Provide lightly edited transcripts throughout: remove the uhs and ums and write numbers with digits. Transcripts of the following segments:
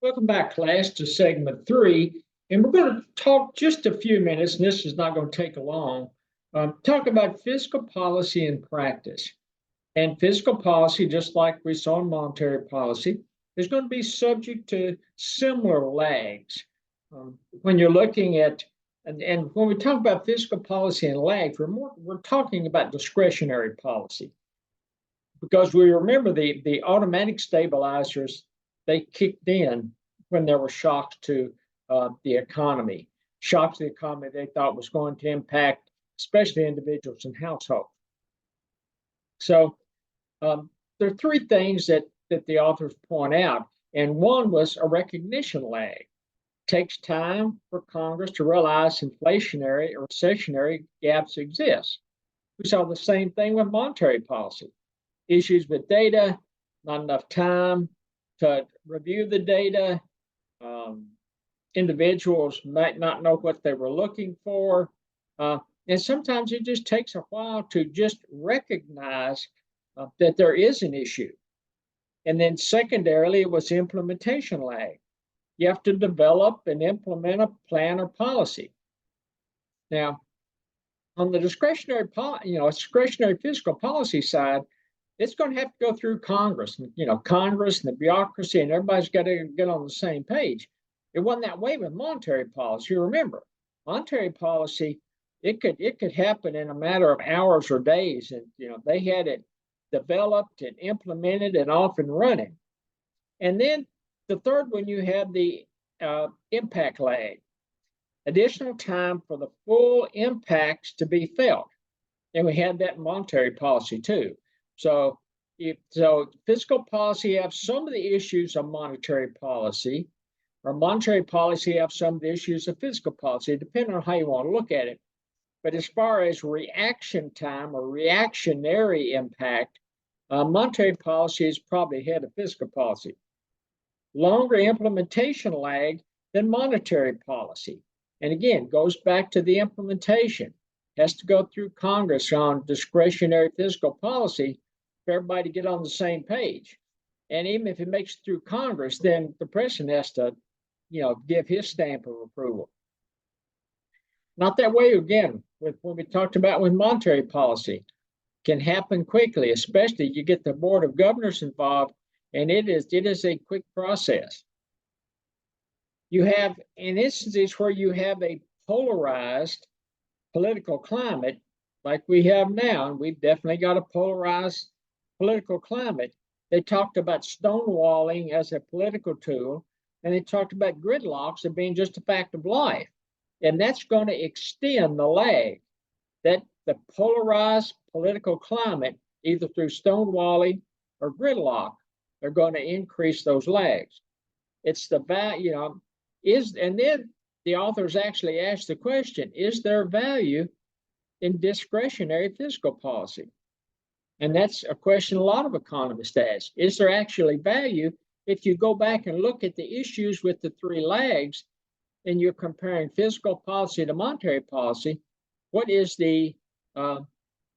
Welcome back, class, to segment three. And we're going to talk just a few minutes, and this is not going to take long, talk about fiscal policy and practice. And fiscal policy, just like we saw in monetary policy, is going to be subject to similar lags. When you're looking at, and when we talk about fiscal policy and lags, we're talking about discretionary policy. Because we remember the automatic stabilizers, they kicked in when there were shocks to the economy. Shocks to the economy they thought was going to impact especially individuals and households. So there are three things that the authors point out, and one was a recognition lag. It takes time for Congress to realize inflationary or recessionary gaps exist. We saw the same thing with monetary policy. Issues with data, not enough time to review the data. Individuals might not know what they were looking for. And sometimes it just takes a while to just recognize that there is an issue. And then secondarily, it was implementation lag. You have to develop and implement a plan or policy. Now, on the discretionary fiscal policy side, it's going to have to go through Congress, Congress and the bureaucracy, and everybody's got to get on the same page. It wasn't that way with monetary policy. Remember, monetary policy, it could happen in a matter of hours or days, and they had it developed and implemented and off and running. And then the third one, you have the impact lag, additional time for the full impacts to be felt, and we had that in monetary policy too. So fiscal policy have some of the issues of monetary policy, or monetary policy have some of the issues of fiscal policy, depending on how you want to look at it. But as far as reaction time or reactionary impact, monetary policy is probably ahead of fiscal policy. Longer implementation lag than monetary policy. And again, goes back to the implementation. It has to go through Congress on discretionary fiscal policy for everybody to get on the same page. And even if it makes it through Congress, then the president has to, give his stamp of approval. Not that way again with what we talked about with monetary policy. Can happen quickly, especially you get the Board of Governors involved, and it is a quick process. You have in instances where you have a polarized political climate like we have now, and we've definitely got a polarized political climate. They talked about stonewalling as a political tool, and they talked about gridlocks as being just a fact of life. And that's going to extend the lag that the polarized political climate, either through stonewalling or gridlock, are going to increase those lags. It's the value, and then the authors actually asked the question, is there value in discretionary fiscal policy? And that's a question a lot of economists ask. Is there actually value if you go back and look at the issues with the three lags and you're comparing fiscal policy to monetary policy? What is the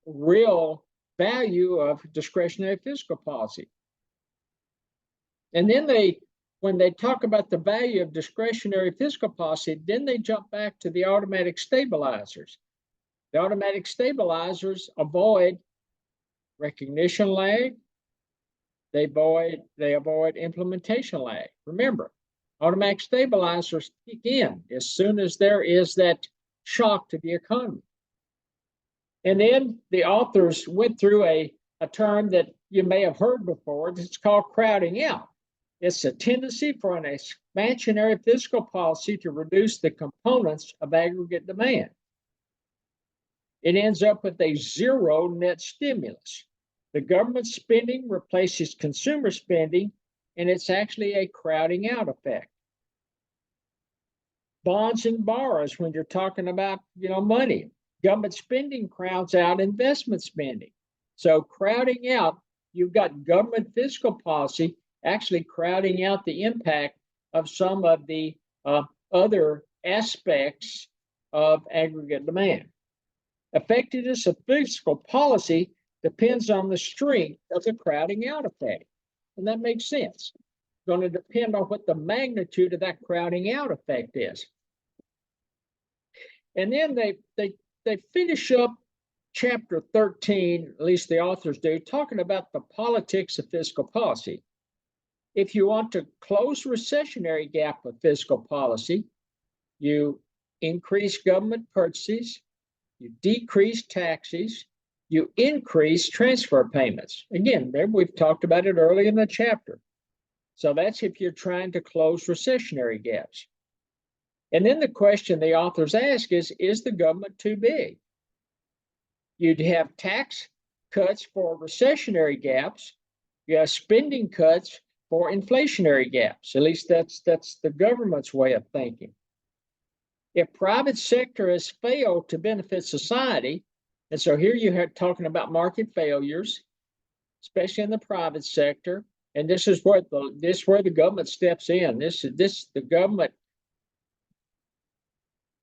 real value of discretionary fiscal policy? And then when they talk about the value of discretionary fiscal policy, then they jump back to the automatic stabilizers. The automatic stabilizers avoid recognition lag. They avoid implementation lag. Remember, automatic stabilizers kick in as soon as there is that shock to the economy. And then the authors went through a term that you may have heard before. It's called crowding out. It's a tendency for an expansionary fiscal policy to reduce the components of aggregate demand. It ends up with a zero net stimulus. The government spending replaces consumer spending, and it's actually a crowding out effect. Bonds and borrows, when you're talking about money, government spending crowds out investment spending. So crowding out, you've got government fiscal policy actually crowding out the impact of some of the other aspects of aggregate demand. Effectiveness of fiscal policy depends on the strength of the crowding out effect. And that makes sense. going to depend on what the magnitude of that crowding out effect is. And then they finish up chapter 13, at least the authors do, talking about the politics of fiscal policy. If you want to close the recessionary gap of fiscal policy, you increase government purchases, you decrease taxes, you increase transfer payments. Again, there we've talked about it early in the chapter. So that's if you're trying to close recessionary gaps. And then the question the authors ask is the government too big? You'd have tax cuts for recessionary gaps. You have spending cuts for inflationary gaps. At least that's the government's way of thinking. If private sector has failed to benefit society, and so here you have talking about market failures, especially in the private sector, and this is where the government steps in. The government,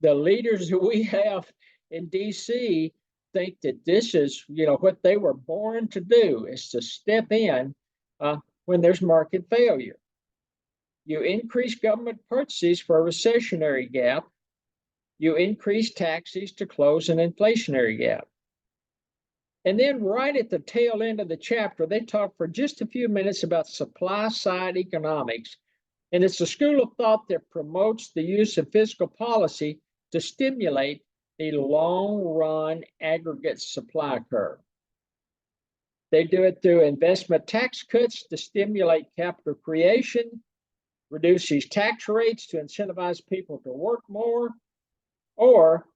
the leaders that we have in DC think that this is what they were born to do, is to step in when there's market failure. You increase government purchases for a recessionary gap. You increase taxes to close an inflationary gap. And then right at the tail end of the chapter, they talk for just a few minutes about supply side economics. And it's a school of thought that promotes the use of fiscal policy to stimulate the long run aggregate supply curve. They do it through investment tax cuts to stimulate capital creation, reduces tax rates to incentivize people to work more, or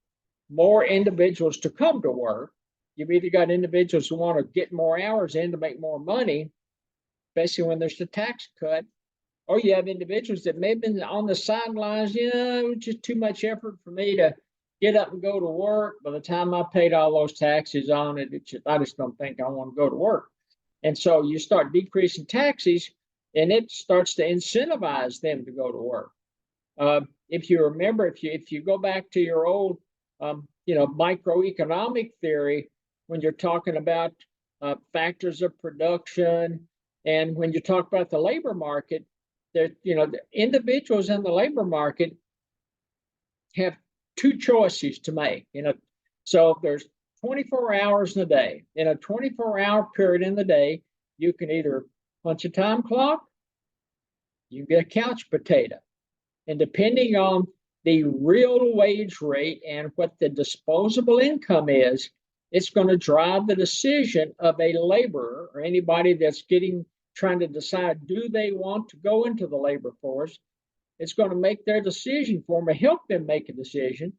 more individuals to come to work. You've either got individuals who want to get more hours in to make more money, especially when there's a tax cut, or you have individuals that may have been on the sidelines, it was just too much effort for me to get up and go to work. By the time I paid all those taxes on it, I just don't think I want to go to work. And so you start decreasing taxes, and it starts to incentivize them to go to work. If you remember, if you go back to your old, microeconomic theory, when you're talking about factors of production, and when you talk about the labor market, the individuals in the labor market have two choices to make. So if there's 24 hours in a day, in a 24-hour period in the day, you can either punch a time clock, you get a couch potato. And depending on the real wage rate and what the disposable income is, it's going to drive the decision of a laborer or anybody that's trying to decide, do they want to go into the labor force? It's going to make their decision for them, or help them make a decision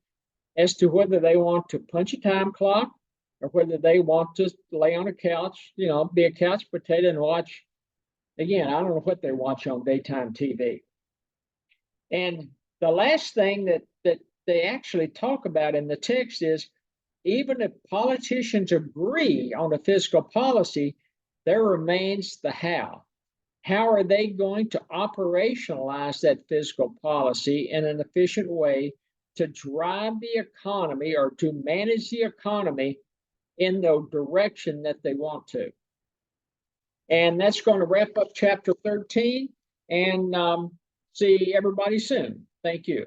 as to whether they want to punch a time clock or whether they want to lay on a couch, be a couch potato and watch. Again, I don't know what they watch on daytime TV. And the last thing that they actually talk about in the text is, even if politicians agree on a fiscal policy, there remains the how. How are they going to operationalize that fiscal policy in an efficient way to drive the economy or to manage the economy in the direction that they want to? And that's going to wrap up chapter 13, and see everybody soon. Thank you.